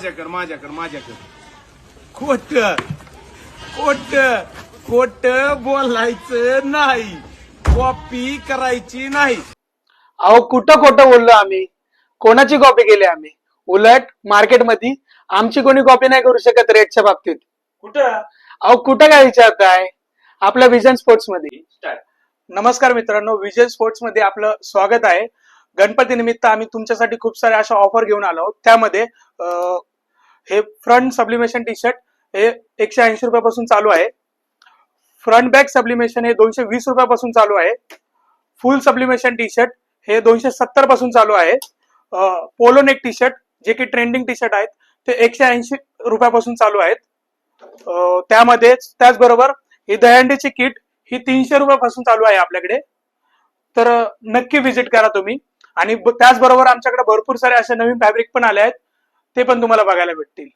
माझ्याकडे खोट खोट खोट बोलायचं नाही, कॉपी करायची नाही। अहो कुठं खोटं बोललो आम्ही? कोणाची कॉपी केली आम्ही? उलट मार्केटमध्ये आमची कोणी कॉपी नाही करू शकत रेटच्या बाबतीत। कुठं? अहो कुठं काय विचारताय? आपल्या विजन स्पोर्ट्स मध्ये। नमस्कार मित्रांनो, विजन स्पोर्ट्स मध्ये आपलं स्वागत आहे। गणपती निमित्त आम्ही तुमच्यासाठी खूप साऱ्या अशा ऑफर घेऊन आलो आहोत। त्यामध्ये हे फ्रंट सब्लिमेशन टी शर्ट हे 180 रुपयापासून चालू आहे। फ्रंट बॅक सब्लिमेशन हे 220 रुपयापासून चालू आहे। फुल सब्लिमेशन टी शर्ट हे 270 पासून चालू आहे। पोलो नेक टी शर्ट जे की ट्रेंडिंग टी शर्ट आहेत ते 180 रुपयापासून चालू आहेत। त्याचबरोबर ही दहीहंडीची किट ही 300 रुपयापासून चालू आहे आपल्याकडे। तर नक्की व्हिजिट करा तुम्ही। आणि त्याचबरोबर आमच्याकडे भरपूर सारे असे नवीन फॅब्रिक पण आले आहेत, ते पण तुम्हाला बघायला भेटतील।